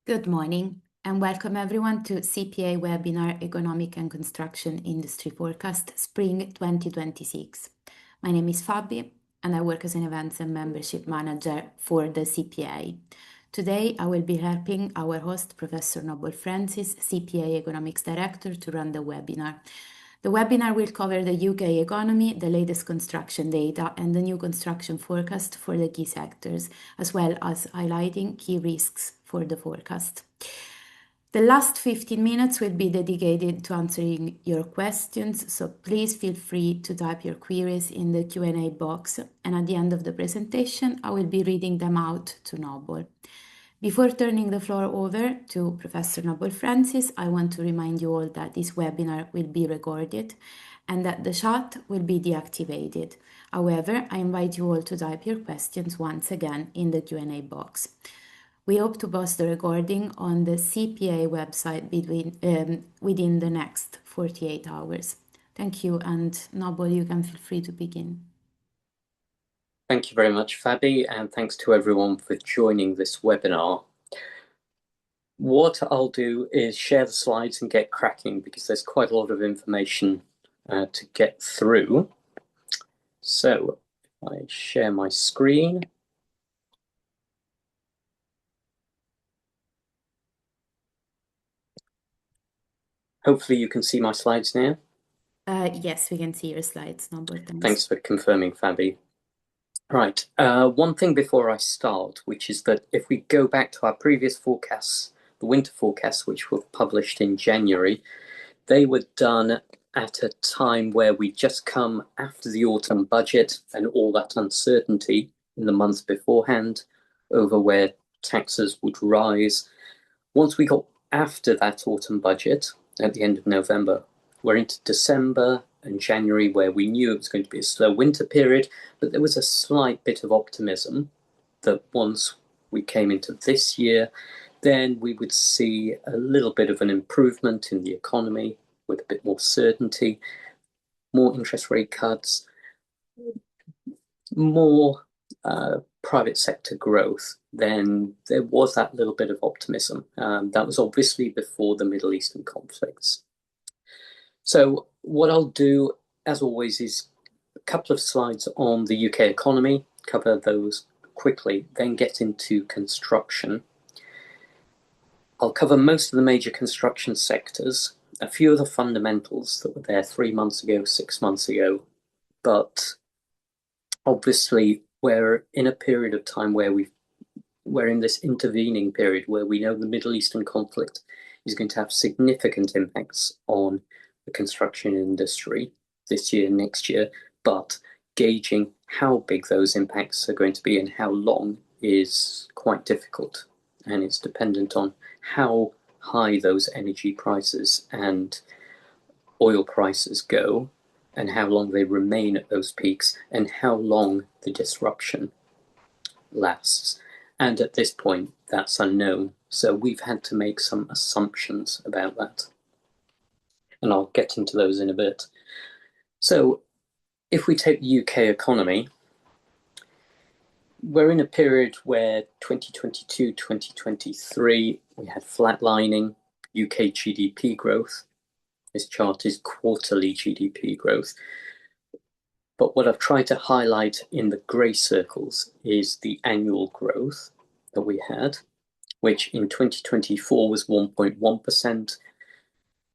Good morning and welcome everyone to CPA webinar Economic and Construction Industry Forecast Spring 2026. My name is Fabi and I work as an Events and Membership Manager for the CPA. Today I will be helping our host Professor Noble Francis, CPA Economics Director, to run the webinar. The webinar will cover the UK economy, the latest construction data and the new construction forecast for the key sectors, as well as highlighting key risks for the forecast. The last 15 minutes will be dedicated to answering your questions, so please feel free to type your queries in the Q&A box, and at the end of the presentation I will be reading them out to Noble. Before turning the floor over to Professor Noble Francis, I want to remind you all that this webinar will be recorded and that the chat will be deactivated. However, I invite you all to type your questions once again in the Q&A box. We hope to post the recording on the CPA website within the next 48 hours. Thank you, and Noble, you can feel free to begin. Thank you very much, Fabi, and thanks to everyone for joining this webinar. What I'll do is share the slides and get cracking because there's quite a lot of information to get through. So I share my screen. Hopefully you can see my slides now. Yes, we can see your slides, Noble. Thanks for confirming, Fabi. Right, one thing before I start, which is that if we go back to our previous forecasts, the winter forecasts, which were published in January, they were done at a time where we just come after the autumn budget and all that uncertainty in the months beforehand over where taxes would rise. Once we got after that autumn budget at the end of November, we're into December and January where we knew it was going to be a slow winter period, but there was a slight bit of optimism that once we came into this year, then we would see a little bit of an improvement in the economy with a bit more certainty, more interest rate cuts, more private sector growth. Then there was that little bit of optimism. That was obviously before the Middle Eastern conflicts. So what I'll do, as always, is a couple of slides on the UK economy, cover those quickly, then get into construction. I'll cover most of the major construction sectors, a few of the fundamentals that were there 3 months ago, 6 months ago, but obviously we're in a period of time where we're in this intervening period where we know the Middle Eastern conflict is going to have significant impacts on the construction industry this year, next year, but gauging how big those impacts are going to be and how long is quite difficult. And it's dependent on how high those energy prices and oil prices go and how long they remain at those peaks and how long the disruption lasts. And at this point, that's unknown. So we've had to make some assumptions about that. And I'll get into those in a bit. So if we take the UK economy, we're in a period where 2022, 2023, we had flatlining UK GDP growth. This chart is quarterly GDP growth. But what I've tried to highlight in the grey circles is the annual growth that we had, which in 2024 was 1.1%.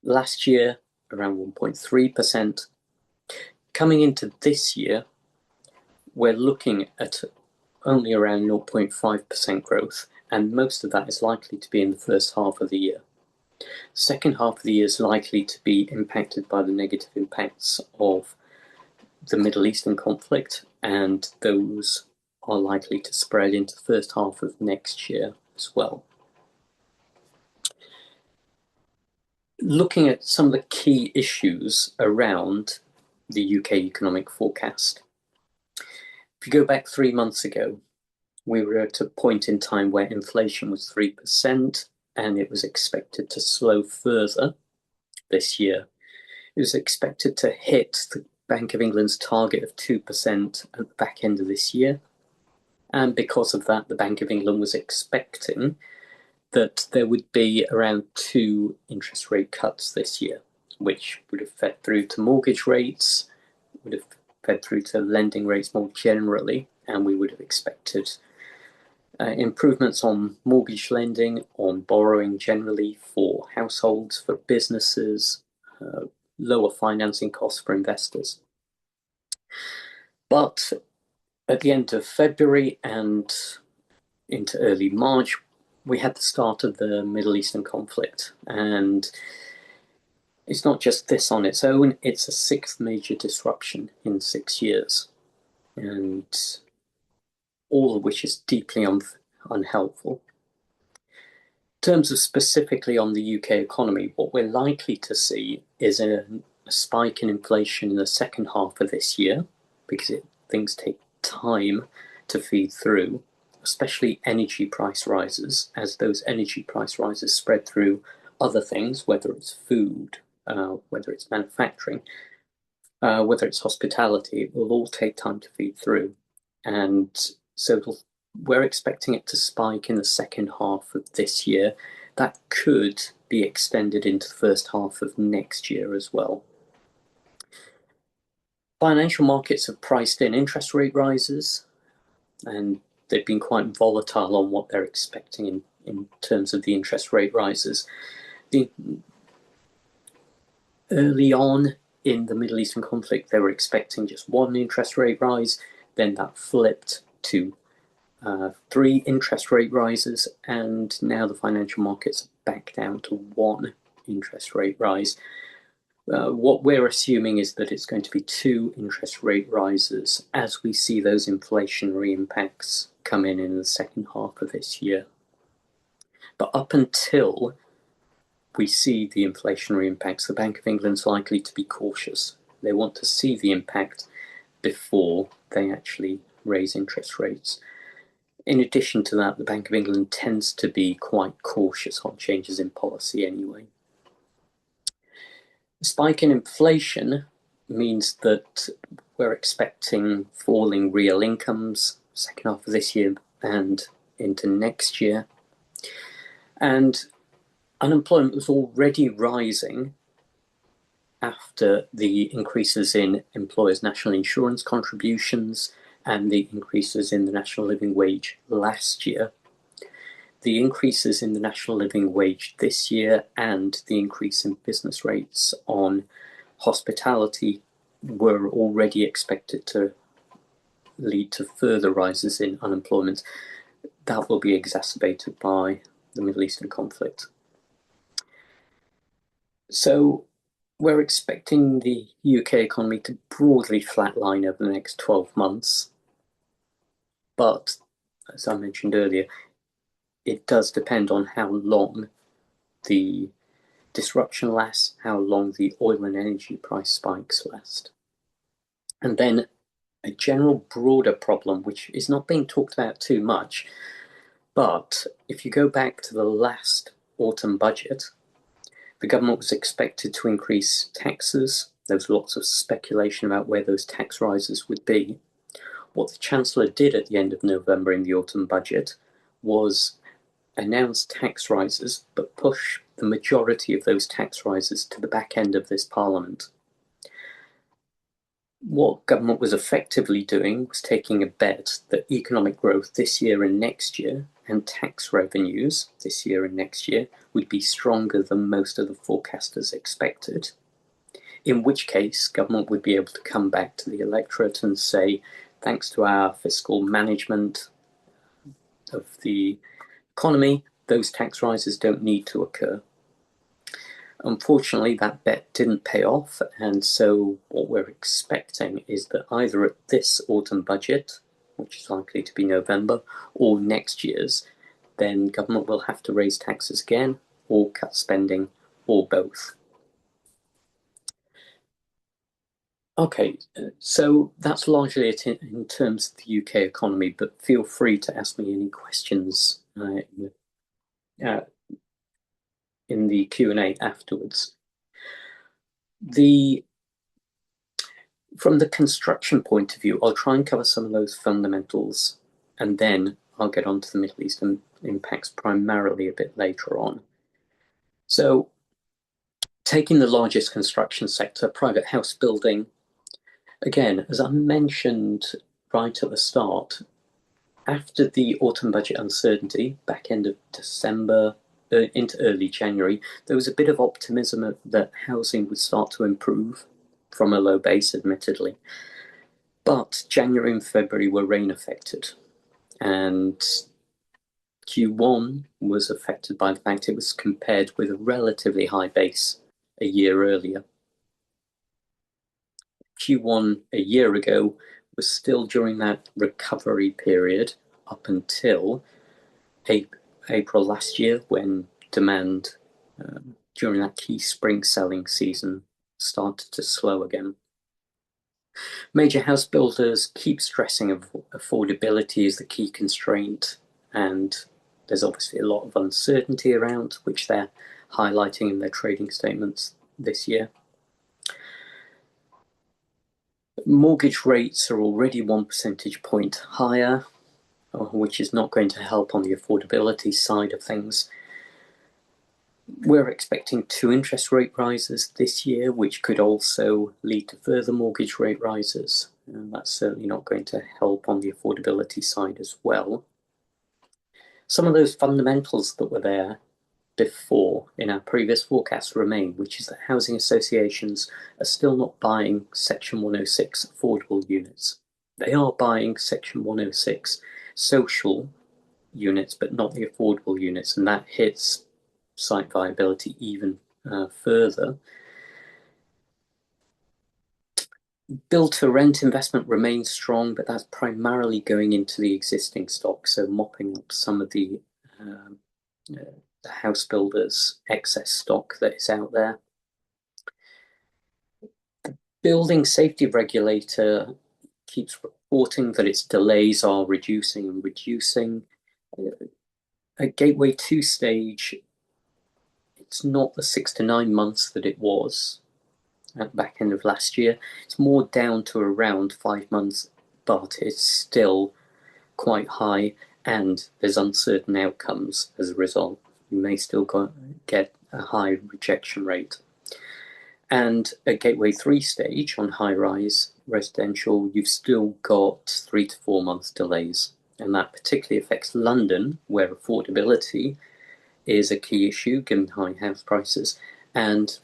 Last year, around 1.3%. Coming into this year, we're looking at only around 0.5% growth, and most of that is likely to be in the first half of the year. Second half of the year is likely to be impacted by the negative impacts of the Middle Eastern conflict, and those are likely to spread into the first half of next year as well. Looking at some of the key issues around the UK economic forecast. If you go back 3 months ago, we were at a point in time where inflation was 3% and it was expected to slow further this year. It was expected to hit the Bank of England's target of 2% at the back end of this year. And because of that, the Bank of England was expecting that there would be around 2 interest rate cuts this year, which would have fed through to mortgage rates, would have fed through to lending rates more generally, and we would have expected improvements on mortgage lending, on borrowing generally for households, for businesses, lower financing costs for investors. But at the end of February and into early March, we had the start of the Middle Eastern conflict. And it's not just this on its own, it's a 6th major disruption in 6 years. And all of which is deeply unhelpful. In terms of specifically on the UK economy, what we're likely to see is a spike in inflation in the second half of this year, because things take time to feed through, especially energy price rises, as those energy price rises spread through other things, whether it's food, whether it's manufacturing, whether it's hospitality. It will all take time to feed through. And so we're expecting it to spike in the second half of this year. That could be extended into the first half of next year as well. Financial markets have priced in interest rate rises, and they've been quite volatile on what they're expecting in terms of the interest rate rises. Early on in the Middle Eastern conflict, they were expecting just 1 interest rate rise, then that flipped to 3 interest rate rises, and now the financial markets are back down to 1 interest rate rise. What we're assuming is that it's going to be 2 interest rate rises as we see those inflationary impacts come in the second half of this year. But up until we see the inflationary impacts, the Bank of England's likely to be cautious. They want to see the impact before they actually raise interest rates. In addition to that, the Bank of England tends to be quite cautious on changes in policy anyway. The spike in inflation means that we're expecting falling real incomes second half of this year and into next year. And unemployment was already rising after the increases in employers' national insurance contributions and the increases in the national living wage last year. The increases in the national living wage this year and the increase in business rates on hospitality were already expected to lead to further rises in unemployment. That will be exacerbated by the Middle Eastern conflict. So we're expecting the UK economy to broadly flatline over the next 12 months. But, as I mentioned earlier, it does depend on how long the disruption lasts, how long the oil and energy price spikes last. And then a general broader problem, which is not being talked about too much, but if you go back to the last autumn budget, the government was expected to increase taxes. There was lots of speculation about where those tax rises would be. What the Chancellor did at the end of November in the autumn budget was announce tax rises, but push the majority of those tax rises to the back end of this Parliament. What government was effectively doing was taking a bet that economic growth this year and next year and tax revenues this year and next year would be stronger than most of the forecasters expected. In which case, government would be able to come back to the electorate and say, thanks to our fiscal management of the economy, those tax rises don't need to occur. Unfortunately, that bet didn't pay off, and so what we're expecting is that either at this autumn budget, which is likely to be November, or next year's, then government will have to raise taxes again, or cut spending, or both. Okay, so that's largely it in terms of the UK economy, but feel free to ask me any questions in the Q&A afterwards. From the construction point of view, I'll try and cover some of those fundamentals, and then I'll get onto the Middle Eastern impacts primarily a bit later on. So, taking the largest construction sector, private house building, again, as I mentioned right at the start, after the autumn budget uncertainty, back end of December into early January, there was a bit of optimism that housing would start to improve from a low base, admittedly. But January and February were rain affected, and Q1 was affected by the fact it was compared with a relatively high base a year earlier. Q1 a year ago was still during that recovery period up until April last year, when demand during that key spring selling season started to slow again. Major house builders keep stressing affordability is the key constraint, and there's obviously a lot of uncertainty around, which they're highlighting in their trading statements this year. Mortgage rates are already 1 percentage point higher, which is not going to help on the affordability side of things. We're expecting 2 interest rate rises this year, which could also lead to further mortgage rate rises. And that's certainly not going to help on the affordability side as well. Some of those fundamentals that were there before in our previous forecasts remain, which is that housing associations are still not buying Section 106 affordable units. They are buying Section 106 social units, but not the affordable units, and that hits site viability even further. Build to rent investment remains strong, but that's primarily going into the existing stock, so mopping up some of the house builders' excess stock that is out there. The building safety regulator keeps reporting that its delays are reducing and reducing. At Gateway 2 stage, it's not the 6 to 9 months that it was at the back end of last year. It's more down to around 5 months, but it's still quite high, and there's uncertain outcomes as a result. You may still get a high rejection rate. And at Gateway 3 stage on high-rise residential, you've still got 3 to 4 months delays. And that particularly affects London, where affordability is a key issue given high house prices, and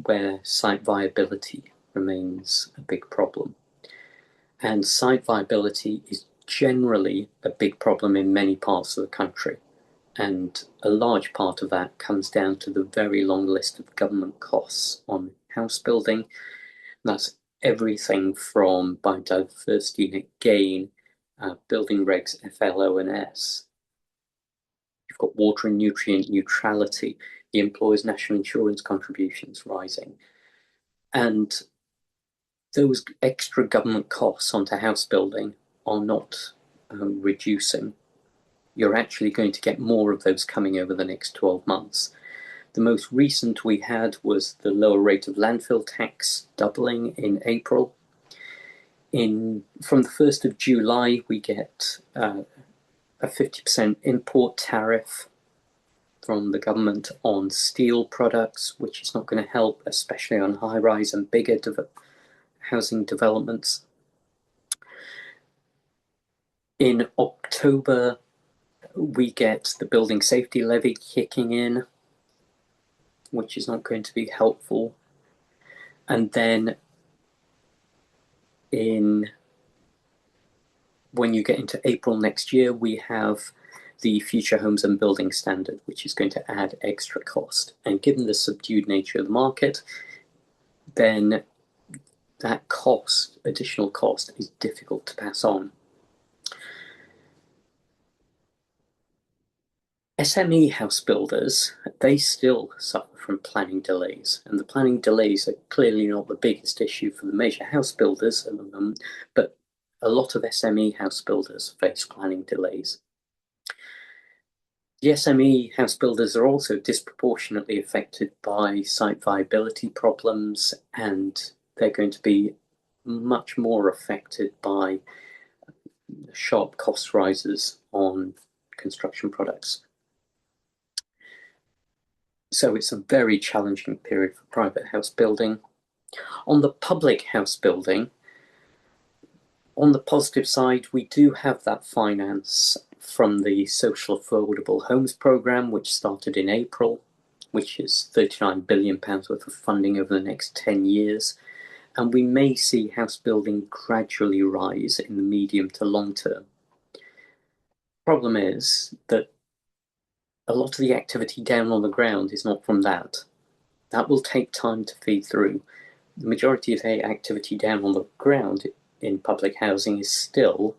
where site viability remains a big problem. And site viability is generally a big problem in many parts of the country. And a large part of that comes down to the very long list of government costs on house building. That's everything from biodiversity net gain, building regs FLO and S. You've got water and nutrient neutrality, the employer's national insurance contributions rising. And those extra government costs onto house building are not reducing. You're actually going to get more of those coming over the next 12 months. The most recent we had was the lower rate of landfill tax doubling in April. From the 1st of July, we get a 50% import tariff from the government on steel products, which is not going to help, especially on high-rise and bigger housing developments. In October, we get the building safety levy kicking in, which is not going to be helpful. And then when you get into April next year, we have the Future Homes and Building Standard, which is going to add extra cost. And given the subdued nature of the market, then that cost, additional cost, is difficult to pass on. SME house builders, they still suffer from planning delays, and the planning delays are clearly not the biggest issue for the major house builders at the moment, but a lot of SME house builders face planning delays. The SME house builders are also disproportionately affected by site viability problems, and they're going to be much more affected by sharp cost rises on construction products. So it's a very challenging period for private house building. On the public house building, on the positive side, we do have that finance from the Social Affordable Homes Programme, which started in April, which is £39 billion worth of funding over the next 10 years. And we may see house building gradually rise in the medium to long term. Problem is that a lot of the activity down on the ground is not from that. That will take time to feed through. The majority of the activity down on the ground in public housing is still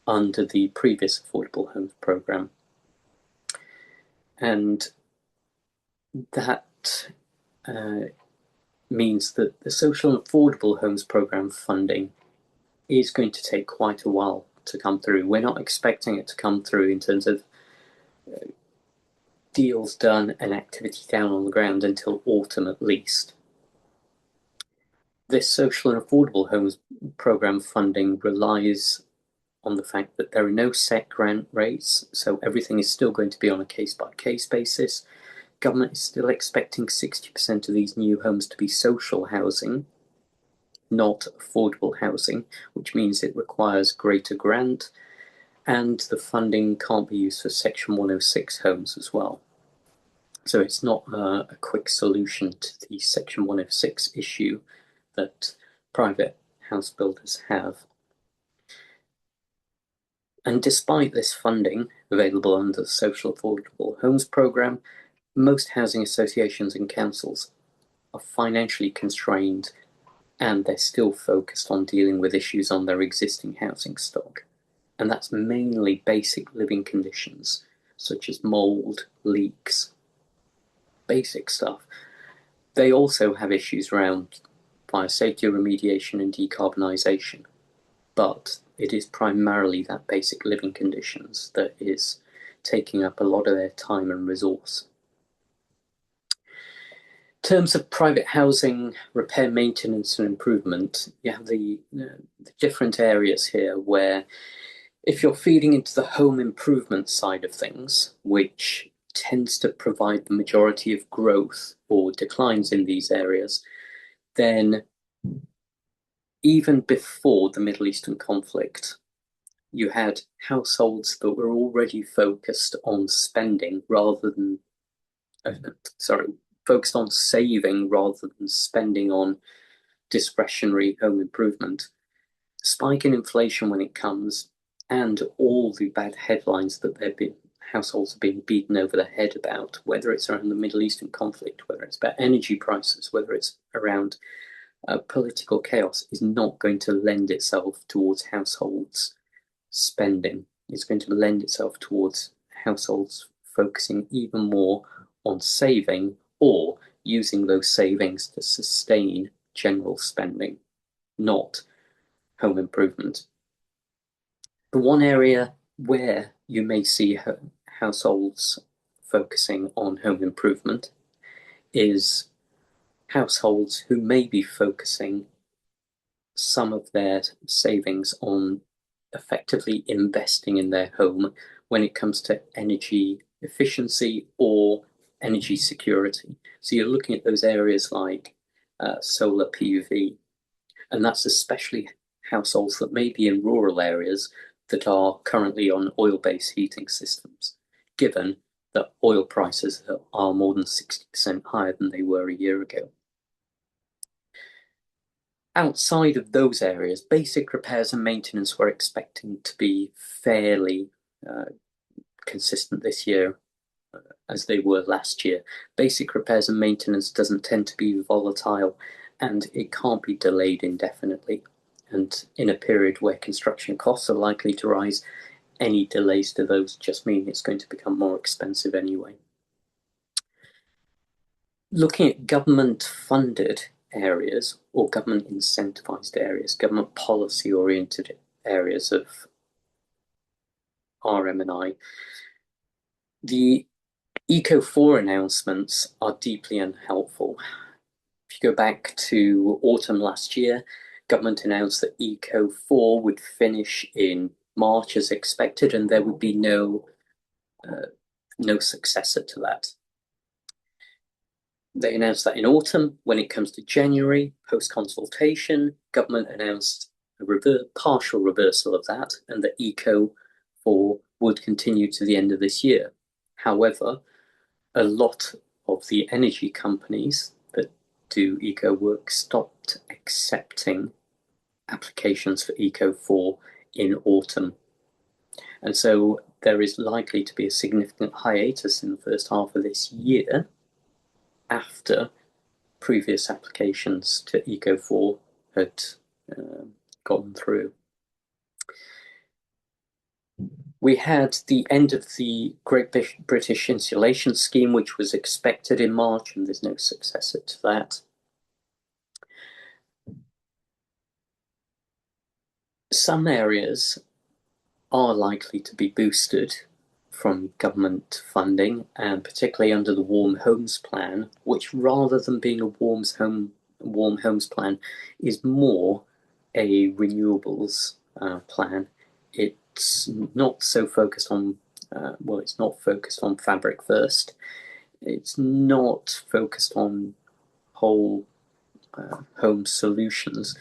under the previous Affordable Homes Programme. And that means that the Social and Affordable Homes Programme funding is going to take quite a while to come through. We're not expecting it to come through in terms of deals done and activity down on the ground until autumn at least. This Social and Affordable Homes Programme funding relies on the fact that there are no set grant rates, so everything is still going to be on a case-by-case basis. Government is still expecting 60% of these new homes to be social housing, not affordable housing, which means it requires greater grant, and the funding can't be used for Section 106 homes as well. So it's not a quick solution to the Section 106 issue that private house builders have. And despite this funding available under the Social Affordable Homes Programme, most housing associations and councils are financially constrained, and they're still focused on dealing with issues on their existing housing stock. And that's mainly basic living conditions, such as mould, leaks, basic stuff. They also have issues around fire safety remediation and decarbonisation, but it is primarily that basic living conditions that is taking up a lot of their time and resource. In terms of private housing repair, maintenance and improvement, you have the different areas here where if you're feeding into the home improvement side of things, which tends to provide the majority of growth or declines in these areas, then even before the Middle Eastern conflict, you had households that were already focused on spending rather than, focused on saving rather than spending on discretionary home improvement. Spike in inflation when it comes, and all the bad headlines that households are being beaten over the head about, whether it's around the Middle Eastern conflict, whether it's about energy prices, whether it's around political chaos, is not going to lend itself towards households spending. It's going to lend itself towards households focusing even more on saving or using those savings to sustain general spending, not home improvement. The one area where you may see households focusing on home improvement is households who may be focusing some of their savings on effectively investing in their home when it comes to energy efficiency or energy security. So you're looking at those areas like solar PV, and that's especially households that may be in rural areas that are currently on oil-based heating systems, given that oil prices are more than 60% higher than they were a year ago. Outside of those areas, basic repairs and maintenance we're expecting to be fairly consistent this year as they were last year. Basic repairs and maintenance doesn't tend to be volatile, and it can't be delayed indefinitely. And in a period where construction costs are likely to rise, any delays to those just mean it's going to become more expensive anyway. Looking at government-funded areas or government incentivized areas, government policy oriented areas of RM&I, the Eco4 announcements are deeply unhelpful. If you go back to autumn last year, government announced that Eco4 would finish in March as expected, and there would be no successor to that. They announced that in autumn. When it comes to January, post-consultation, government announced a partial reversal of that, and that Eco4 would continue to the end of this year. However, a lot of the energy companies that do eco work stopped accepting applications for Eco4 in autumn. And so there is likely to be a significant hiatus in the first half of this year after previous applications to Eco4 had gone through. We had the end of the Great British Insulation Scheme, which was expected in March, and there's no successor to that. Some areas are likely to be boosted from government funding, and particularly under the Warm Homes Plan, which, rather than being a warm homes plan, is more a renewables plan. It's not so focused on it's not focused on fabric first. It's not focused on whole home solutions,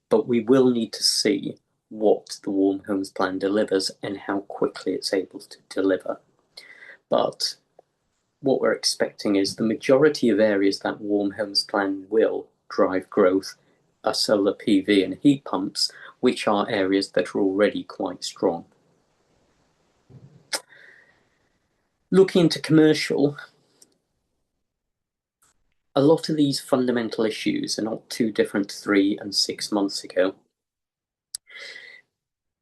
but we will need to see what the Warm Homes Plan delivers and how quickly it's able to deliver. But what we're expecting is the majority of areas that Warm Homes Plan will drive growth are solar PV and heat pumps, which are areas that are already quite strong. Looking into commercial, a lot of these fundamental issues are not too different 3 and 6 months ago.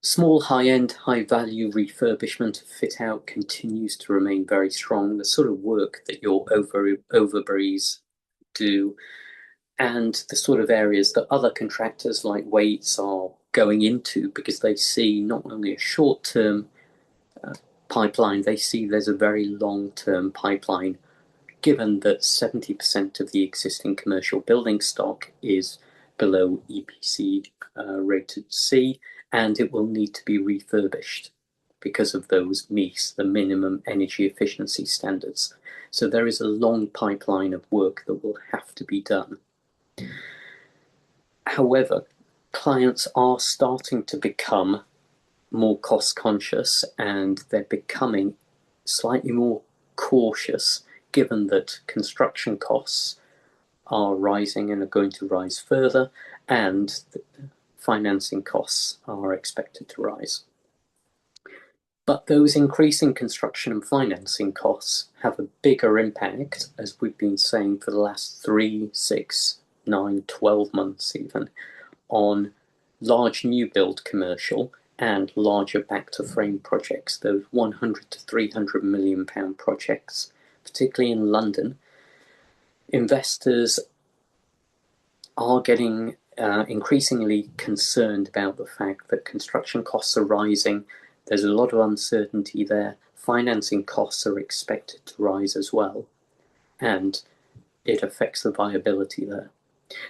Small, high-end, high-value refurbishment fit out continues to remain very strong. The sort of work that your Overburys do, and the sort of areas that other contractors like Waits are going into, because they see not only a short-term pipeline, they see there's a very long-term pipeline, given that 70% of the existing commercial building stock is below EPC rated C, and it will need to be refurbished because of those MEES, the minimum energy efficiency standards. So there is a long pipeline of work that will have to be done. However, clients are starting to become more cost conscious, and they're becoming slightly more cautious, given that construction costs are rising and are going to rise further, and financing costs are expected to rise. But those increasing construction and financing costs have a bigger impact, as we've been saying for the last 3, 6, 9, 12 months even, on large new build commercial and larger back-to-frame projects, those 100 to 300 million pound projects, particularly in London. Investors are getting increasingly concerned about the fact that construction costs are rising. There's a lot of uncertainty there. Financing costs are expected to rise as well, and it affects the viability there.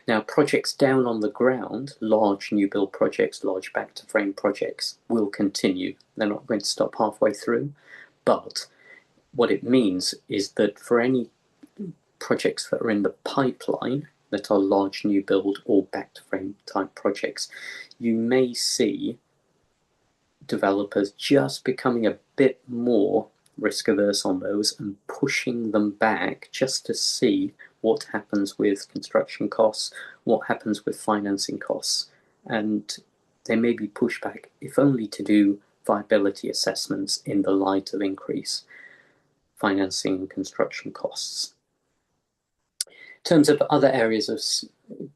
Now, projects down on the ground, large new build projects, large back-to-frame projects, will continue. They're not going to stop halfway through, but what it means is that for any projects that are in the pipeline that are large new build or back-to-frame type projects, you may see developers just becoming a bit more risk averse on those and pushing them back just to see what happens with construction costs, what happens with financing costs. And they may be pushed back, if only to do viability assessments in the light of increased financing and construction costs. In terms of other areas of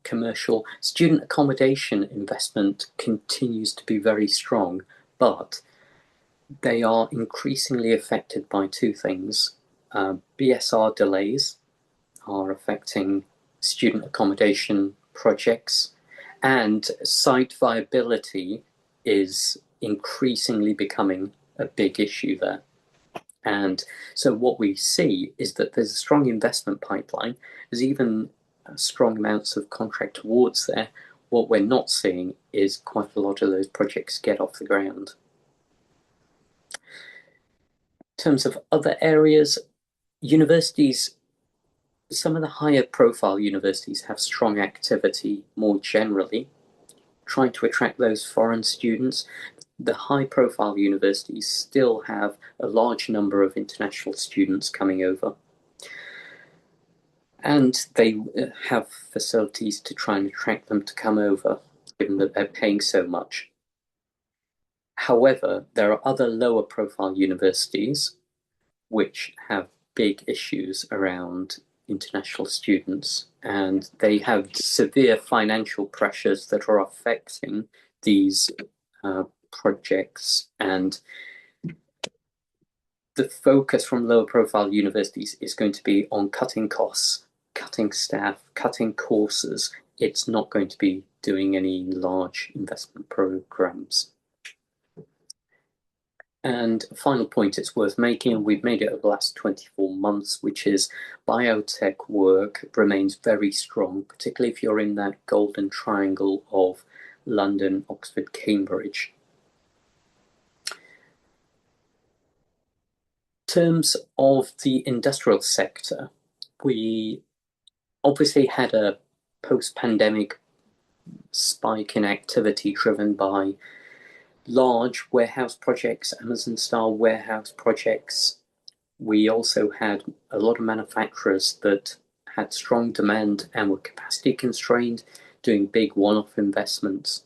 commercial, student accommodation investment continues to be very strong, but they are increasingly affected by two things. BSR delays are affecting student accommodation projects, and site viability is increasingly becoming a big issue there. And so what we see is that there's a strong investment pipeline. There's even strong amounts of contract awards there. What we're not seeing is quite a lot of those projects get off the ground. terms of other areas, universities, some of the higher profile universities have strong activity more generally, trying to attract those foreign students. The high profile universities still have a large number of international students coming over. And they have facilities to try and attract them to come over, given that they're paying so much. However, there are other lower profile universities which have big issues around international students, and they have severe financial pressures that are affecting these projects. And the focus from lower profile universities is going to be on cutting costs, cutting staff, cutting courses. It's not going to be doing any large investment programs. And a final point it's worth making, and we've made it over the last 24 months, which is biotech work remains very strong, particularly if you're in that golden triangle of London, Oxford, Cambridge. In terms of the industrial sector, we obviously had a post-pandemic spike in activity driven by large warehouse projects, Amazon-style warehouse projects. We also had a lot of manufacturers that had strong demand and were capacity constrained, doing big one-off investments.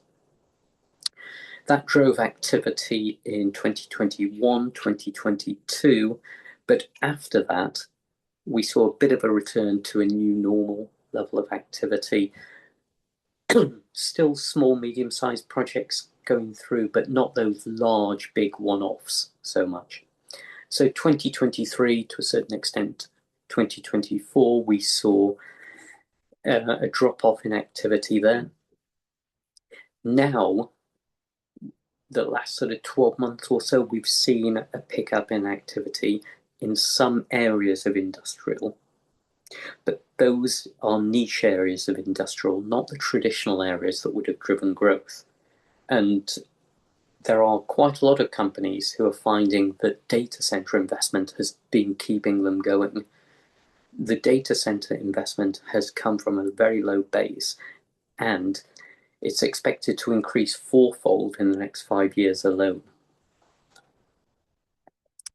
That drove activity in 2021, 2022, but after that, we saw a bit of a return to a new normal level of activity. Still small, medium-sized projects going through, but not those large, big one-offs so much. So 2023, to a certain extent, 2024, we saw a drop-off in activity there. Now, the last sort of 12 months or so, we've seen a pickup in activity in some areas of industrial. But those are niche areas of industrial, not the traditional areas that would have driven growth. And there are quite a lot of companies who are finding that data center investment has been keeping them going. The data center investment has come from a very low base, and it's expected to increase fourfold in the next 5 years alone.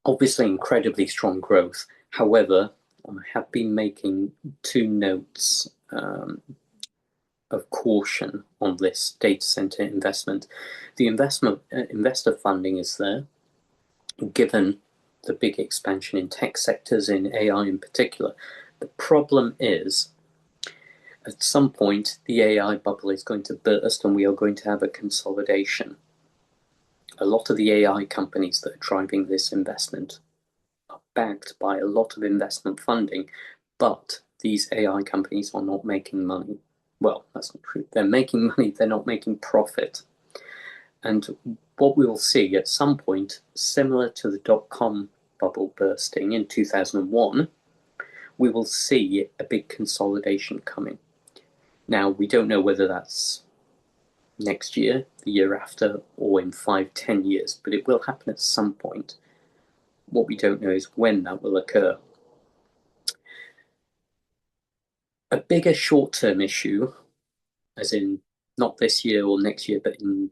Obviously, incredibly strong growth. However, I have been making two notes of caution on this data center investment. The investor funding is there, given the big expansion in tech sectors, in AI in particular. The problem is, at some point, the AI bubble is going to burst and we are going to have a consolidation. A lot of the AI companies that are driving this investment are backed by a lot of investment funding, but these AI companies are not making money. Well, that's not true. They're making money, they're not making profit. And what we will see at some point, similar to the dot-com bubble bursting in 2001, we will see a big consolidation coming. Now, we don't know whether that's next year, the year after, or in 5-10 years, but it will happen at some point. What we don't know is when that will occur. A bigger short-term issue, as in not this year or next year, but in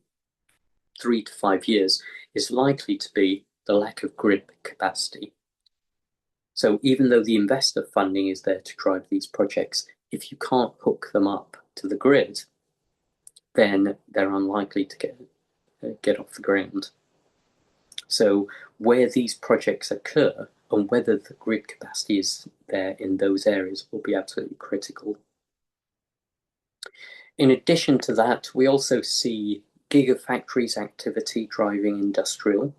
3 to 5 years, is likely to be the lack of grid capacity. So even though the investor funding is there to drive these projects, if you can't hook them up to the grid, then they're unlikely to get off the ground. So where these projects occur and whether the grid capacity is there in those areas will be absolutely critical. In addition to that, we also see gigafactories activity driving industrial.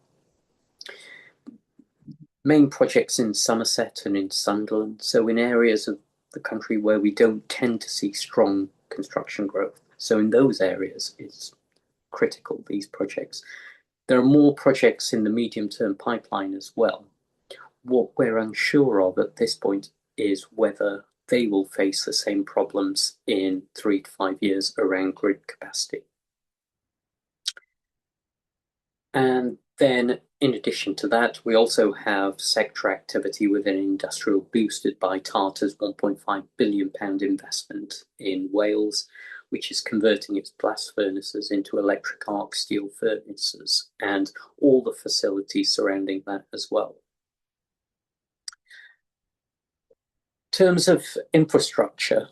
Main projects in Somerset and in Sunderland, so in areas of the country where we don't tend to see strong construction growth. So in those areas, it's critical, these projects. There are more projects in the medium-term pipeline as well. What we're unsure of at this point is whether they will face the same problems in 3 to 5 years around grid capacity. And then In addition to that, we also have sector activity within industrial boosted by Tata's £1.5 billion investment in Wales, which is converting its blast furnaces into electric arc steel furnaces and all the facilities surrounding that as well. In terms of infrastructure,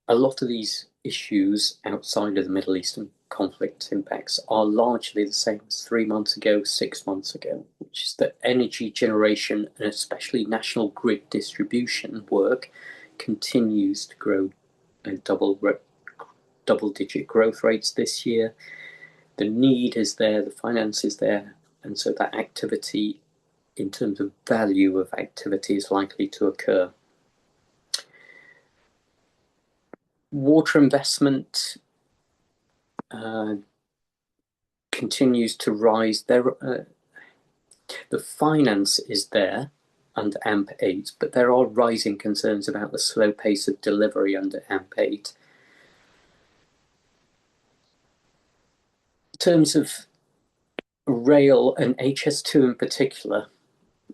a lot of these issues outside of the Middle Eastern conflict impacts are largely the same as 3 months ago, 6 months ago, which is that energy generation and especially national grid distribution work continues to grow at double-digit growth rates this year. The need is there, the finance is there, and so that activity, in terms of value of activity, is likely to occur. Water investment continues to rise. The finance is there under AMP8, but there are rising concerns about the slow pace of delivery under AMP8. In terms of rail and HS2 in particular,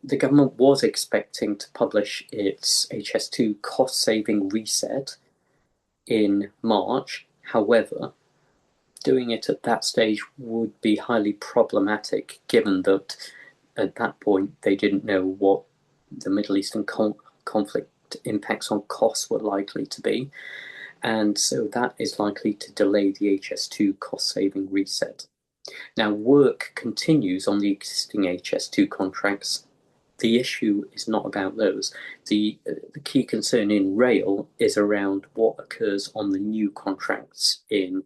the government was expecting to publish its HS2 cost-saving reset in March. However, doing it at that stage would be highly problematic, given that at that point they didn't know what the Middle Eastern conflict impacts on costs were likely to be. And so that is likely to delay the HS2 cost-saving reset. Now, work continues on the existing HS2 contracts. The issue is not about those. The key concern in rail is around what occurs on the new contracts in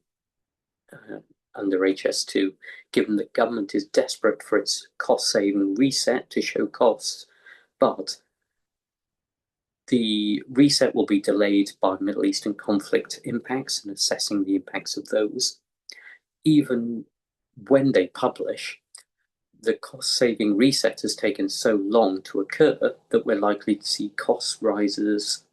under HS2, given that government is desperate for its cost-saving reset to show costs, but the reset will be delayed by Middle Eastern conflict impacts and assessing the impacts of those. Even when they publish, the cost-saving reset has taken so long to occur that we're likely to see cost rises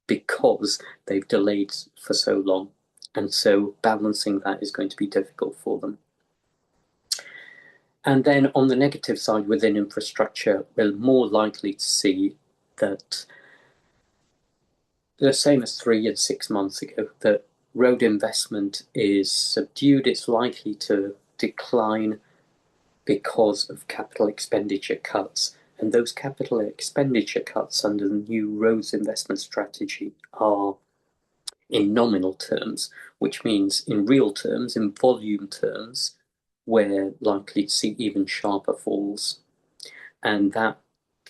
because they've delayed for so long. And so balancing that is going to be difficult for them. And then on the negative side, within infrastructure, we're more likely to see that the same as 3 and 6 months ago, that road investment is subdued. It's likely to decline because of capital expenditure cuts. And those capital expenditure cuts under the new roads investment strategy are in nominal terms, which means in real terms, in volume terms, we're likely to see even sharper falls. And that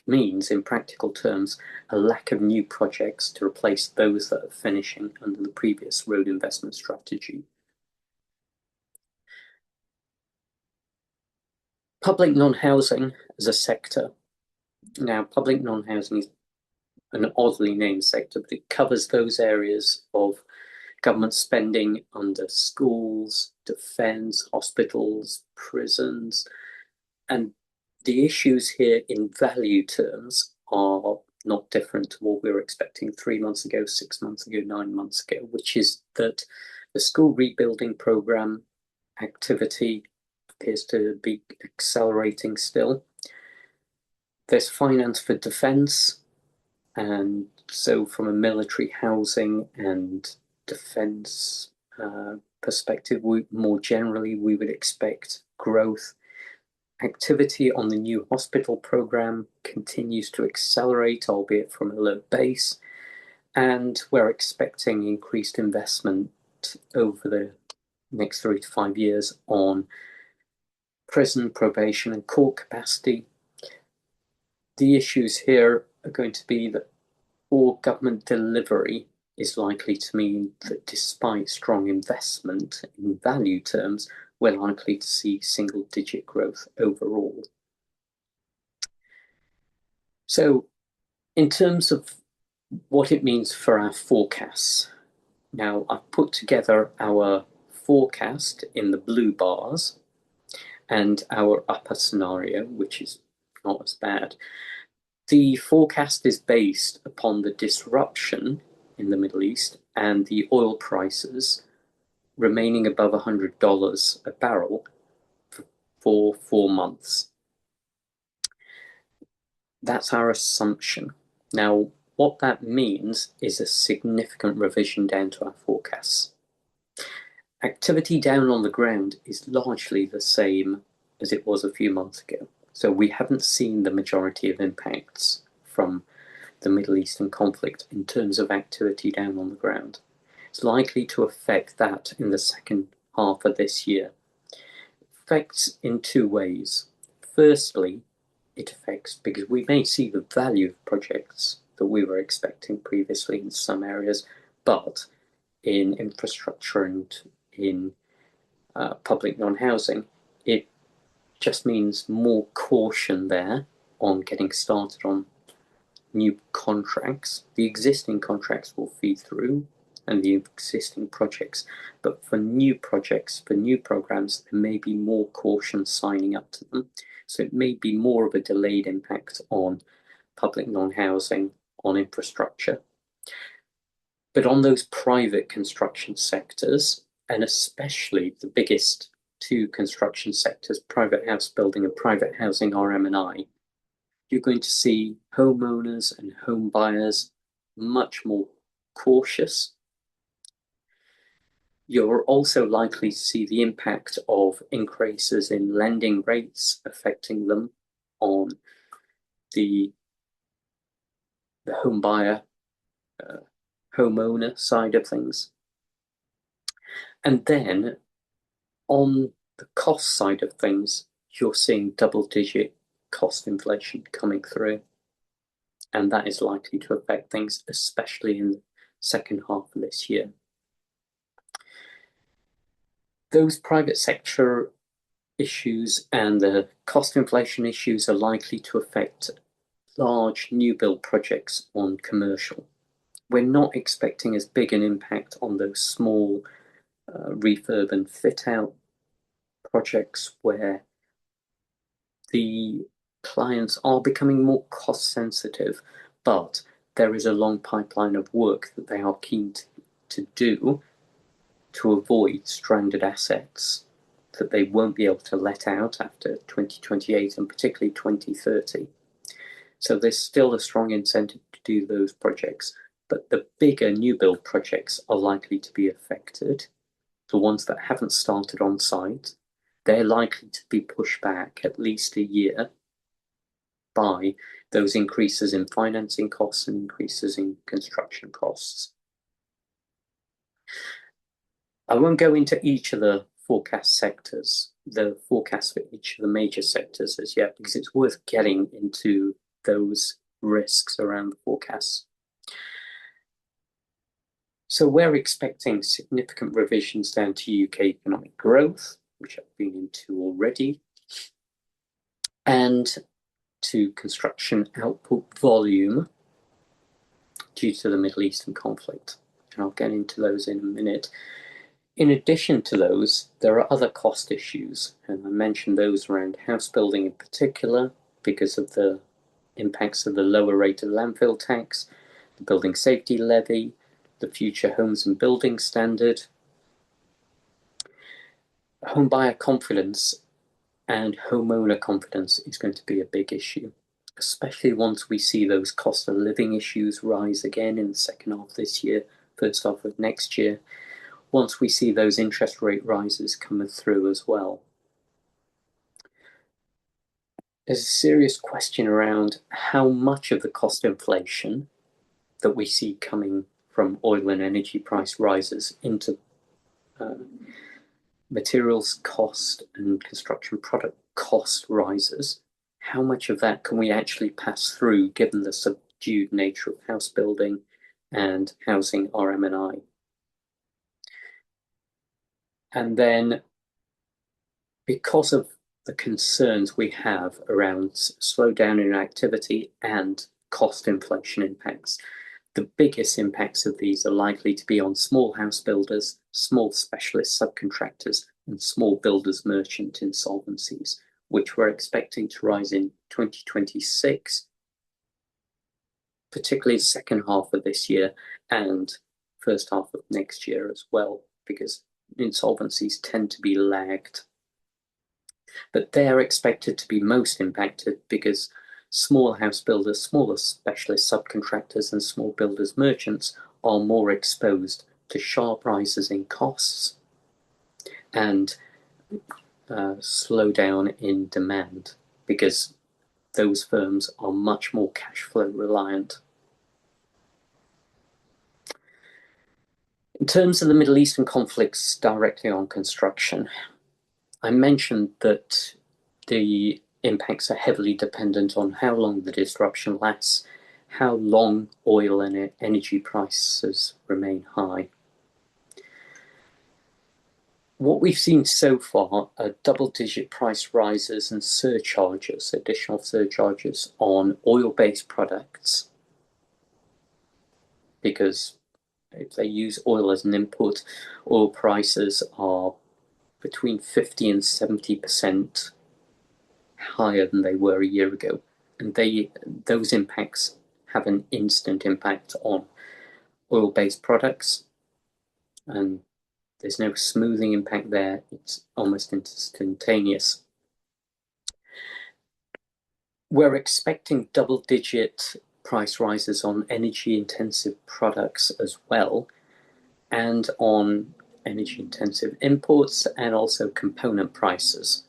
means, in practical terms, a lack of new projects to replace those that are finishing under the previous road investment strategy. Public non-housing as a sector. Now, public non-housing is an oddly named sector, but it covers those areas of government spending under schools, defence, hospitals, prisons, and the issues here in value terms are not different to what we were expecting 3 months ago, 6 months ago, 9 months ago, which is that the school rebuilding programme activity appears to be accelerating still. There's finance for defence, and so from a military housing and defence perspective, more generally, we would expect growth. Activity on the new hospital programme continues to accelerate, albeit from a low base, and we're expecting increased investment over the next 3 to 5 years on prison, probation, and court capacity. The issues here are going to be that all government delivery is likely to mean that despite strong investment in value terms, we're likely to see single-digit growth overall. So in terms of what it means for our forecasts, now I've put together our forecast in the blue bars and our upper scenario, which is not as bad. The forecast is based upon the disruption in the Middle East and the oil prices remaining above $100 a barrel for 4 months. That's our assumption. Now, what that means is a significant revision down to our forecasts. Activity down on the ground is largely the same as it was a few months ago. So we haven't seen the majority of impacts from the Middle Eastern conflict in terms of activity down on the ground. It's likely to affect that in the second half of this year. It affects in two ways. Firstly, it affects because we may see the value of projects that we were expecting previously in some areas, but in infrastructure and in public non-housing, it just means more caution there on getting started on new contracts. The existing contracts will feed through and the existing projects, but for new projects, for new programs, there may be more caution signing up to them. So it may be more of a delayed impact on public non-housing, on infrastructure. But on those private construction sectors, and especially the biggest two construction sectors, private house building and private housing RM&I, you're going to see homeowners and home buyers much more cautious. You're also likely to see the impact of increases in lending rates affecting them on the home buyer, homeowner side of things. And then on the cost side of things, you're seeing double-digit cost inflation coming through. And that is likely to affect things, especially in the second half of this year. Those private sector issues and the cost inflation issues are likely to affect large new build projects on commercial. We're not expecting as big an impact on those small refurb and fit out projects where the clients are becoming more cost sensitive, but there is a long pipeline of work that they are keen to do to avoid stranded assets that they won't be able to let out after 2028 and particularly 2030. So there's still a strong incentive to do those projects, but the bigger new build projects are likely to be affected. The ones that haven't started on site, they're likely to be pushed back at least a year by those increases in financing costs and increases in construction costs. I won't go into each of the forecast sectors, the forecast for each of the major sectors as yet, because it's worth getting into those risks around the forecasts. So we're expecting significant revisions down to UK economic growth, which I've been into already, and to construction output volume due to the Middle Eastern conflict. And I'll get into those in a minute. In addition to those, there are other cost issues, and I mentioned those around house building in particular because of the impacts of the lower rate of landfill tax, the building safety levy, the future homes and building standard. Home buyer confidence and homeowner confidence is going to be a big issue, especially once we see those cost of living issues rise again in the second half of this year, first half of next year. Once we see those interest rate rises coming through as well. There's a serious question around how much of the cost inflation that we see coming from oil and energy price rises into materials cost and construction product cost rises. How much of that can we actually pass through given the subdued nature of house building and housing RM&I? And then, because of the concerns we have around slowdown in activity and cost inflation impacts, the biggest impacts of these are likely to be on small house builders, small specialist subcontractors, and small builders merchant insolvencies, which we're expecting to rise in 2026, particularly the second half of this year and first half of next year as well, because insolvencies tend to be lagged. but they're expected to be most impacted because small house builders, smaller specialist subcontractors, and small builders merchants are more exposed to sharp rises in costs and slowdown in demand because those firms are much more cash flow reliant. In terms of the Middle Eastern conflicts directly on construction, I mentioned that the impacts are heavily dependent on how long the disruption lasts, how long oil and energy prices remain high. What we've seen so far are double-digit price rises and surcharges, additional surcharges on oil-based products, because if they use oil as an input, oil prices are between 50 and 70% higher than they were a year ago. And those impacts have an instant impact on oil-based products. And there's no smoothing impact there. It's almost instantaneous. We're expecting double-digit price rises on energy-intensive products as well, and on energy-intensive imports, and also component prices.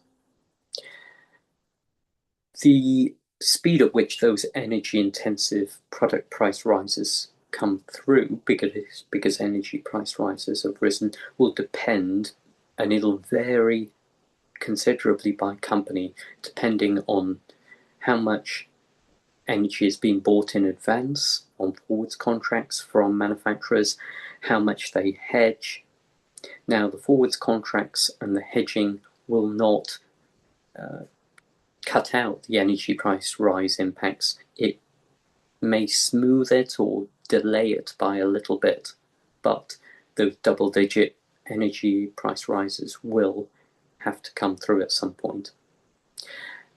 The speed at which those energy-intensive product price rises come through, because energy price rises have risen, will depend, and it'll vary considerably by company, depending on how much energy is being bought in advance on forwards contracts from manufacturers, how much they hedge. Now, the forwards contracts and the hedging will not cut out the energy price rise impacts. It may smooth it or delay it by a little bit, but those double-digit energy price rises will have to come through at some point.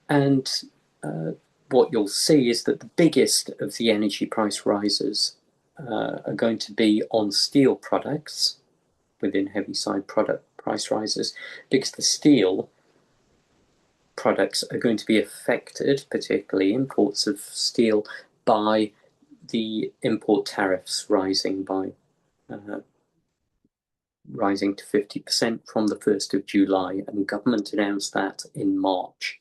And what you'll see is that the biggest of the energy price rises are going to be on steel products within heavy side product price rises, because the steel products are going to be affected, particularly imports of steel, by the import tariffs rising to 50% from the 1st of July, and the government announced that in March.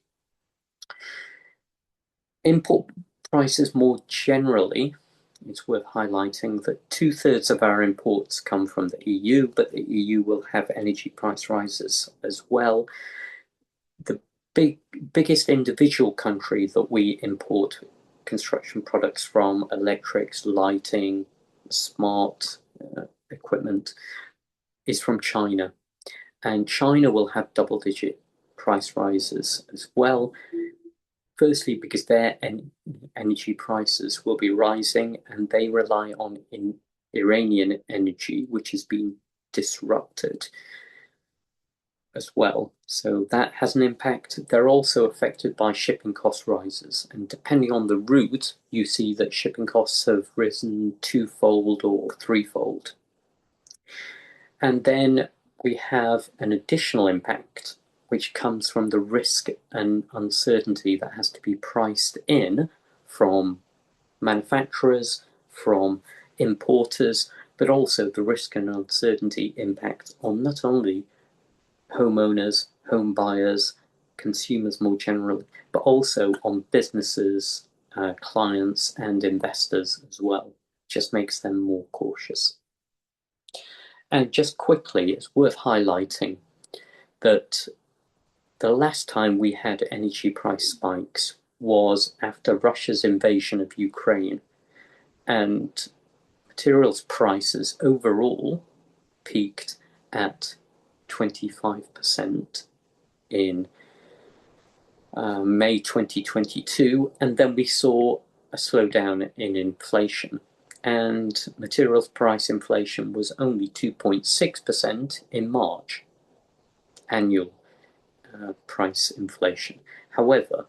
Import prices more generally, it's worth highlighting that 2/3 of our imports come from the EU, but the EU will have energy price rises as well. The biggest individual country that we import construction products from, electrics, lighting, smart equipment, is from China. And China will have double-digit price rises as well. Firstly, because their energy prices will be rising, and they rely on Iranian energy, which has been disrupted as well. So that has an impact. They're also affected by shipping cost rises. And depending on the route, you see that shipping costs have risen twofold or threefold. And then we have an additional impact, which comes from the risk and uncertainty that has to be priced in from manufacturers, from importers, but also the risk and uncertainty impact on not only homeowners, home buyers, consumers more generally, but also on businesses, clients, and investors as well. Just makes them more cautious. And just quickly, it's worth highlighting that the last time we had energy price spikes was after Russia's invasion of Ukraine, and materials prices overall peaked at 25% in May 2022, and then we saw a slowdown in inflation, and materials price inflation was only 2.6% in March, annual price inflation. However,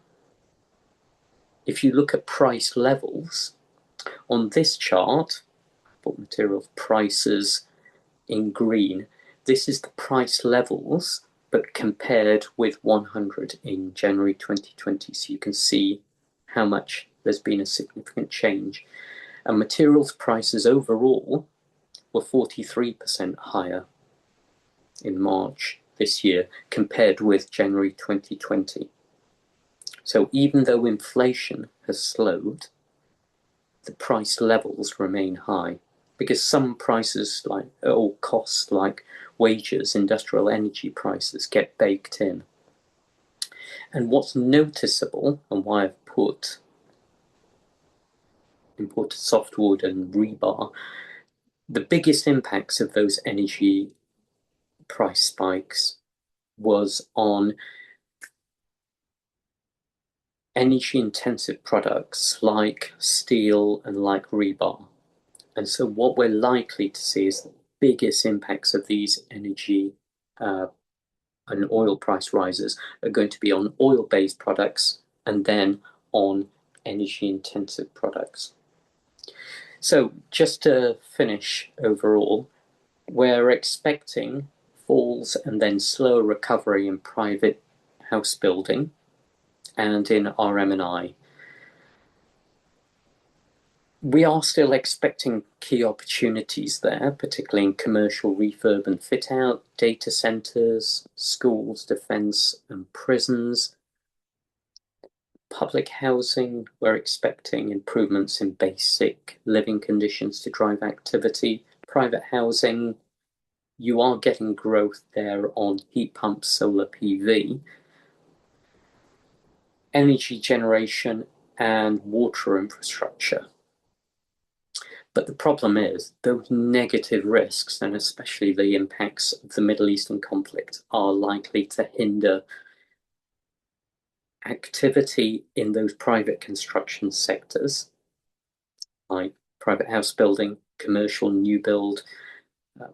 if you look at price levels on this chart, put materials prices in green, this is the price levels but compared with 100 in January 2020. So you can see how much there's been a significant change. And materials prices overall were 43% higher in March this year compared with January 2020. So even though inflation has slowed, the price levels remain high because some prices or costs like wages, industrial energy prices get baked in. And what's noticeable, and why I've put imported softwood and rebar, the biggest impacts of those energy price spikes was on energy intensive products like steel and like rebar. And so what we're likely to see is the biggest impacts of these energy and oil price rises are going to be on oil-based products and then on energy-intensive products. So just to finish overall, we're expecting falls and then slower recovery in private house building and in RM&I. We are still expecting key opportunities there, particularly in commercial refurb and fit out, data centers, schools, defense and prisons. Public housing, we're expecting improvements in basic living conditions to drive activity. Private housing, you are getting growth there on heat pumps, solar PV. Energy generation and water infrastructure. But the problem is those negative risks, and especially the impacts of the Middle Eastern conflict, are likely to hinder activity in those private construction sectors, like private house building, commercial new build,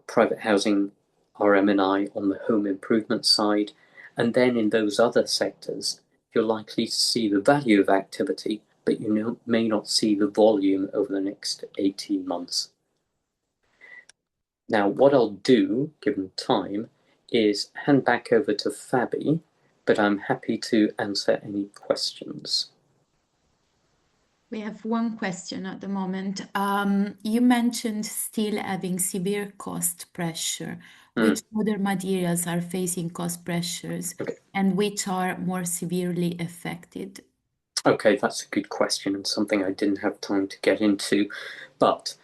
private housing, RM&I on the home improvement side. And then in those other sectors, you're likely to see the value of activity, but you may not see the volume over the next 18 months. Now, what I'll do, given time, is hand back over to Fabi, but I'm happy to answer any questions. We have one question at the moment. You mentioned still having severe cost pressure. Which other materials are facing cost pressures and which are more severely affected? Okay, that's a good question and something I didn't have time to get into, but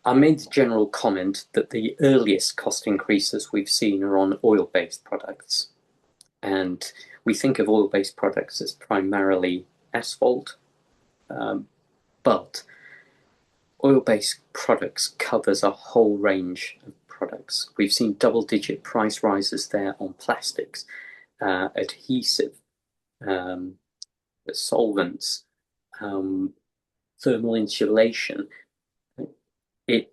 I made the general comment that the earliest cost increases we've seen are on oil-based products. And we think of oil-based products as primarily asphalt, but oil-based products covers a whole range of products. We've seen double-digit price rises there on plastics, adhesive, solvents, thermal insulation. It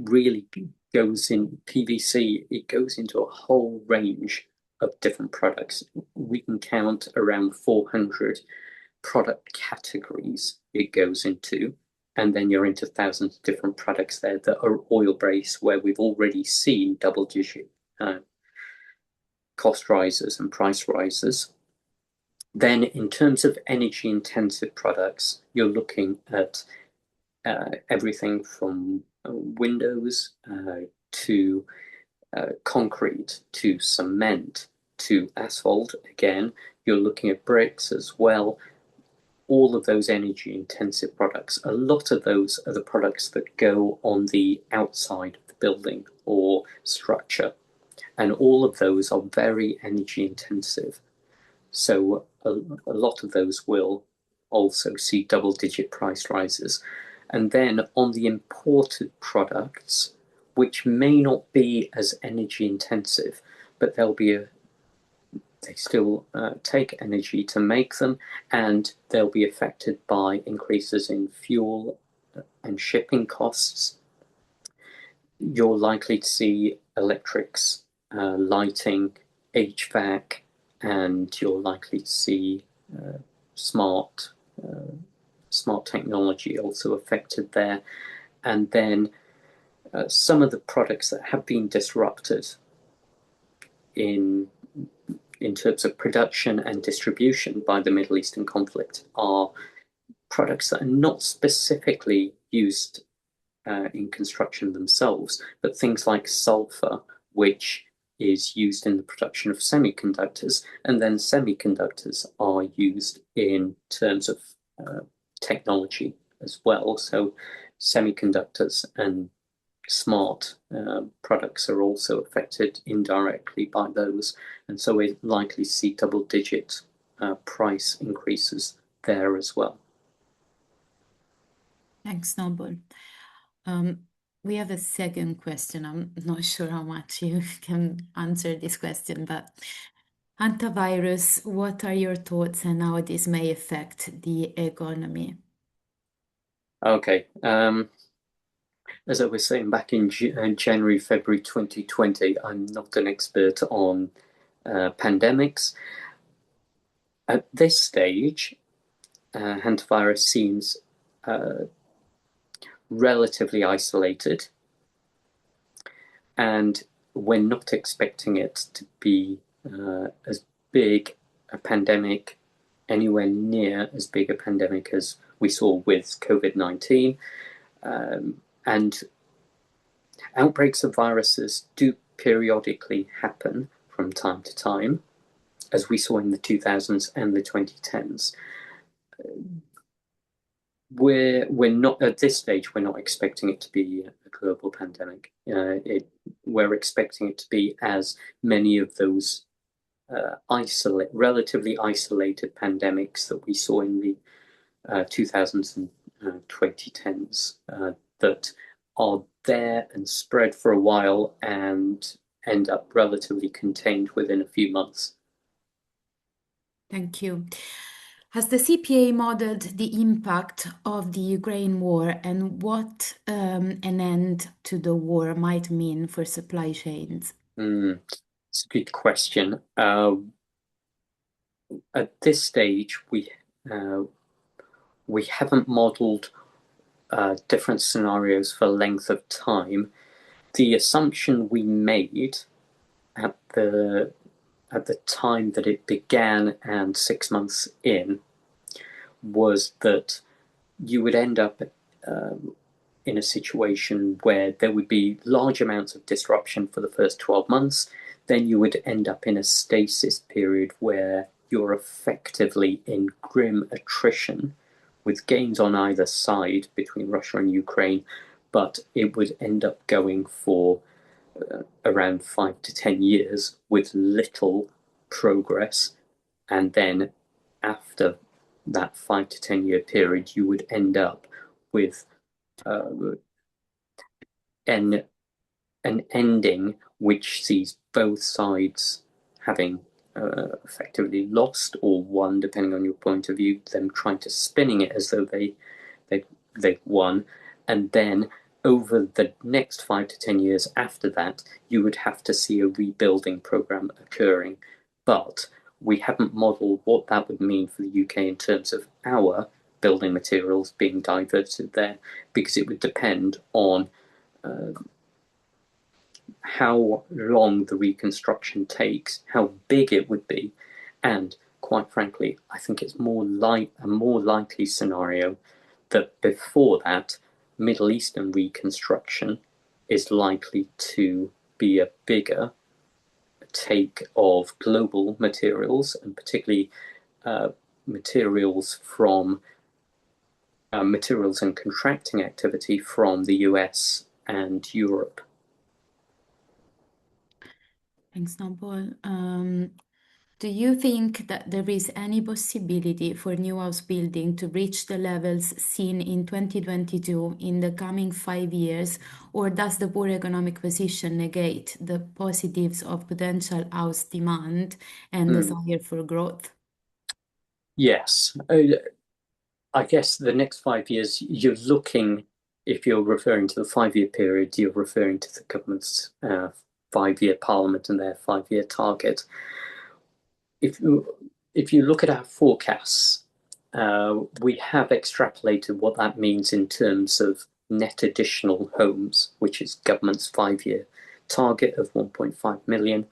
really goes in PVC. It goes into a whole range of different products. We can count around 400 product categories it goes into, and then you're into thousands of different products there that are oil-based, where we've already seen double-digit cost rises and price rises. Then in terms of energy-intensive products, you're looking at everything from windows to concrete to cement to asphalt. Again, you're looking at bricks as well. All of those energy intensive products, a lot of those are the products that go on the outside of the building or structure. And all of those are very energy intensive. So a lot of those will also see double-digit price rises. And then on the imported products, which may not be as energy intensive, but they still take energy to make them, and they'll be affected by increases in fuel and shipping costs. You're likely to see electrics, lighting, HVAC, and you're likely to see smart technology also affected there. And then some of the products that have been disrupted in terms of production and distribution by the Middle Eastern conflict are products that are not specifically used in construction themselves, but things like sulfur, which is used in the production of semiconductors, and then semiconductors are used in terms of technology as well. So semiconductors and smart products are also affected indirectly by those, and so we likely see double-digit price increases there as well. Thanks, Noble. We have a second question. I'm not sure how much you can answer this question, but antivirus, what are your thoughts and how this may affect the economy? Okay. As I was saying back in January, February 2020, I'm not an expert on pandemics. At this stage, hantavirus seems relatively isolated, and we're not expecting it to be as big a pandemic, anywhere near as big a pandemic as we saw with COVID-19. And outbreaks of viruses do periodically happen from time to time, as we saw in the 2000s and the 2010s. We're not at this stage. We're not expecting it to be a global pandemic. We're expecting it to be as many of those relatively isolated pandemics that we saw in the 2000s and 2010s that are there and spread for a while and end up relatively contained within a few months. Thank you. Has the CPA modeled the impact of the Ukraine war and what an end to the war might mean for supply chains? It's a good question. At this stage, we haven't modeled different scenarios for length of time. The assumption we made at the time that it began and 6 months in was that you would end up in a situation where there would be large amounts of disruption for the first 12 months. Then you would end up in a stasis period where you're effectively in grim attrition with gains on either side between Russia and Ukraine, but it would end up going for around 5 to 10 years with little progress. And then after that 5 to 10 year period, you would end up with an ending which sees both sides having effectively lost or won, depending on your point of view, them trying to spinning it as though they won, and then over the next 5 to 10 years after that, you would have to see a rebuilding program occurring. But we haven't modeled what that would mean for the UK in terms of our building materials being diverted there, because it would depend on how long the reconstruction takes, how big it would be, and quite frankly, I think it's a more likely scenario that before that, Middle Eastern reconstruction is likely to be a bigger take of global materials, and particularly materials from materials and contracting activity from the US and Europe. Thanks, Noble. Do you think that there is any possibility for new house building to reach the levels seen in 2022 in the coming 5 years, or does the poor economic position negate the positives of potential house demand and desire for growth? Yes. I guess the next 5 years, you're looking, if you're referring to the 5 year period, you're referring to the government's 5 year parliament and their 5 year target. If you look at our forecasts, we have extrapolated what that means in terms of net additional homes, which is government's 5 year target of 1.5 million.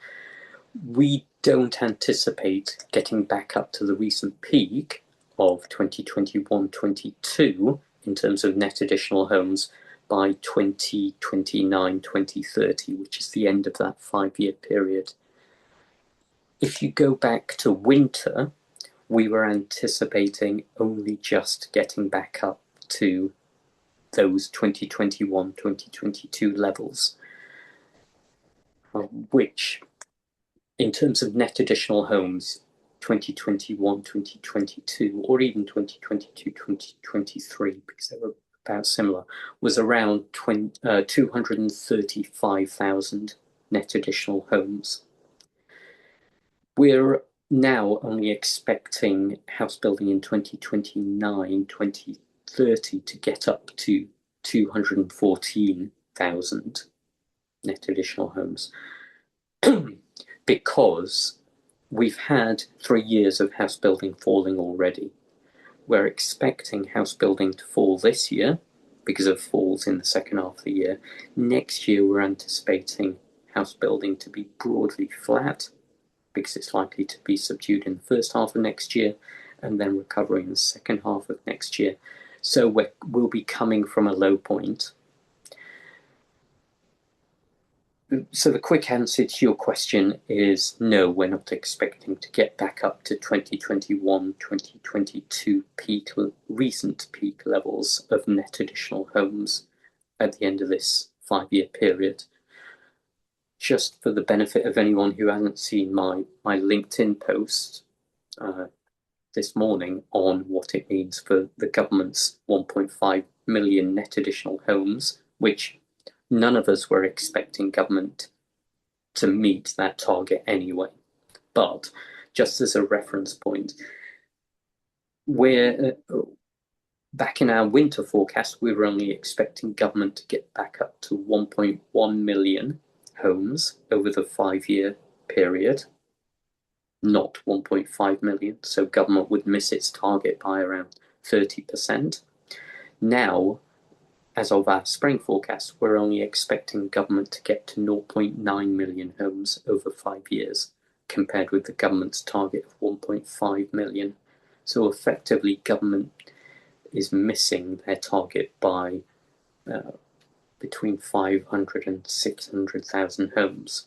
We don't anticipate getting back up to the recent peak of 2021-22 in terms of net additional homes by 2029-2030, which is the end of that 5-year period. If you go back to winter, we were anticipating only just getting back up to those 2021-2022 levels, which in terms of net additional homes, 2021, 2022, or even 2022, 2023, because they were about similar, was around 235,000 net additional homes. We're now only expecting house building in 2029, 2030 to get up to 214,000 net additional homes. Because we've had 3 years of house building falling already. We're expecting house building to fall this year because of falls in the second half of the year. Next year, we're anticipating house building to be broadly flat because it's likely to be subdued in the first half of next year and then recover in the second half of next year. So we'll be coming from a low point. So the quick answer to your question is no, we're not expecting to get back up to 2021, 2022 recent peak levels of net additional homes at the end of this 5-year period. Just for the benefit of anyone who hasn't seen my LinkedIn post this morning on what it means for the government's 1.5 million net additional homes, which none of us were expecting government to meet that target anyway. But just as a reference point, we're back in our winter forecast, we were only expecting government to get back up to 1.1 million homes over the 5-year period, not 1.5 million. So government would miss its target by around 30%. Now, as of our spring forecast, we're only expecting government to get to 0.9 million homes over 5 years, compared with the government's target of 1.5 million. So effectively, government is missing their target by between 500 and 600,000 homes.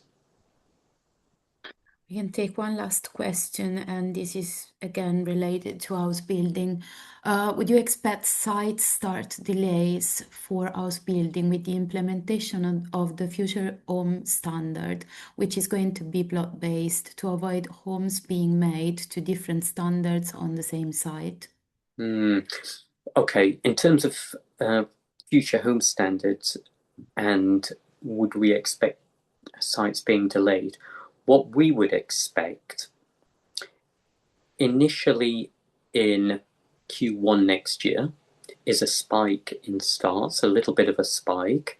We can take one last question, and this is again related to house building. Would you expect site start delays for house building with the implementation of the future home standard, which is going to be plot-based to avoid homes being made to different standards on the same site? Okay, in terms of future home standards and would we expect sites being delayed, what we would expect initially in Q1 next year is a spike in starts, a little bit of a spike.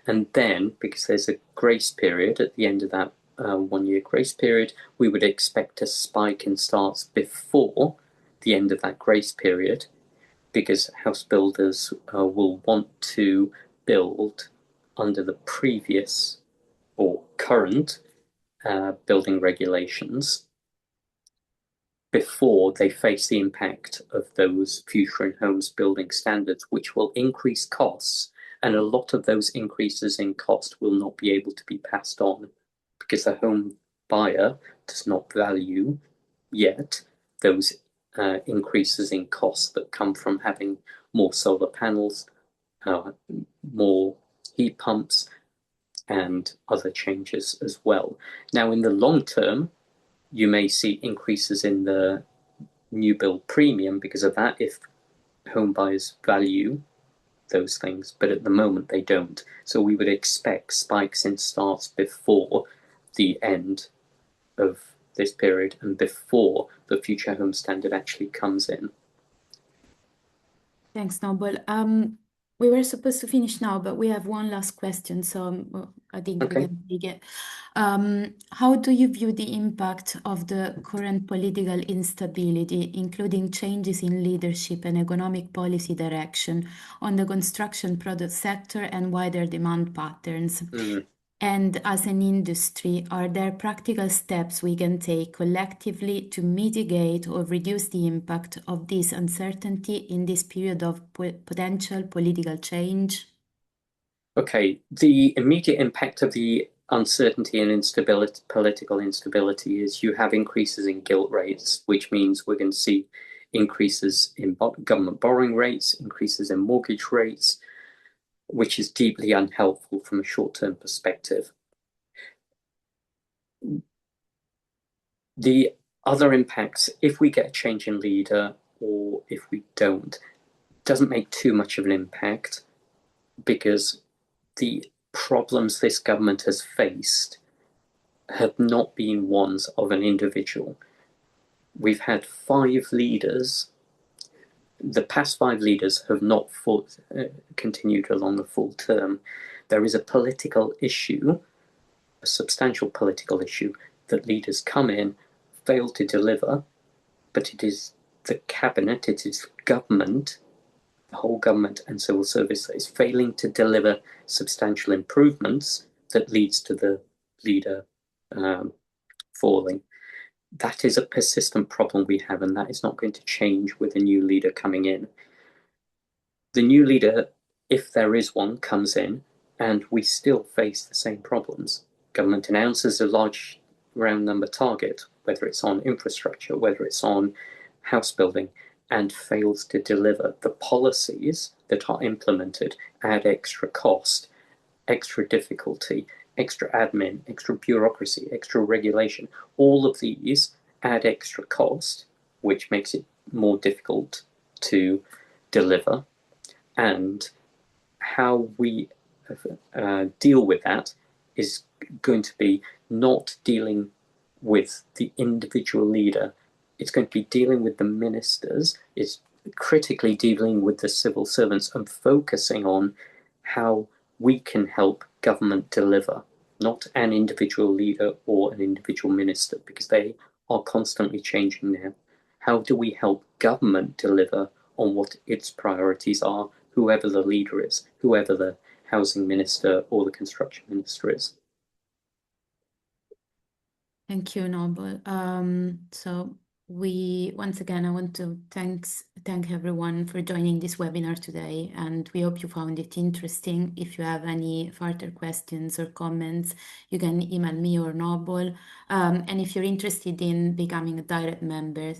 And then, because there's a grace period at the end of that 1-year grace period, we would expect a spike in starts before the end of that grace period, because house builders will want to build under the previous or current building regulations before they face the impact of those future in homes building standards, which will increase costs. And a lot of those increases in cost will not be able to be passed on because the home buyer does not value yet those increases in costs that come from having more solar panels, more heat pumps, and other changes as well. Now, in the long term, you may see increases in the new build premium because of that if home buyers value those things, but at the moment they don't. So we would expect spikes in starts before the end of this period and before the future home standard actually comes in. Thanks, Noble. We were supposed to finish now, but we have one last question, so I think we can take it. How do you view the impact of the current political instability, including changes in leadership and economic policy direction, on the construction product sector and wider demand patterns? And as an industry, are there practical steps we can take collectively to mitigate or reduce the impact of this uncertainty in this period of potential political change? Okay, the immediate impact of the uncertainty and instability, political instability, is you have increases in gilt rates, which means we're going to see increases in government borrowing rates, increases in mortgage rates, which is deeply unhelpful from a short-term perspective. The other impacts, if we get a change in leader or if we don't, doesn't make too much of an impact, because the problems this government has faced have not been ones of an individual. We've had 5 leaders. The past 5 leaders have not continued along a full term. There is a political issue, a substantial political issue, that leaders come in, fail to deliver, but it is the cabinet, it is government, the whole government and civil service, that is failing to deliver substantial improvements that leads to the leader falling. That is a persistent problem we have, and that is not going to change with a new leader coming in. The new leader, if there is one, comes in, and we still face the same problems. Government announces a large round number target, whether it's on infrastructure, whether it's on house building, and fails to deliver. The policies that are implemented add extra cost, extra difficulty, extra admin, extra bureaucracy, extra regulation. All of these add extra cost, which makes it more difficult to deliver. And how we deal with that is going to be not dealing with the individual leader. It's going to be dealing with the ministers. It's critically dealing with the civil servants and focusing on how we can help government deliver, not an individual leader or an individual minister, because they are constantly changing now. How do we help government deliver on what its priorities are, whoever the leader is, whoever the housing minister or the construction minister is? Thank you, Noble. So once again, I want to thank everyone for joining this webinar today, and we hope you found it interesting. If you have any further questions or comments, you can email me or Noble. And if you're interested in becoming a direct member,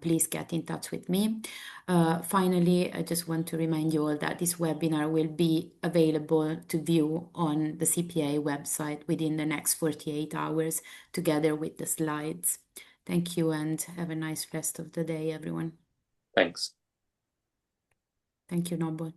please get in touch with me. Finally, I just want to remind you all that this webinar will be available to view on the CPA website within the next 48 hours, together with the slides. Thank you, and have a nice rest of the day, everyone. Thanks. Thank you, Noble.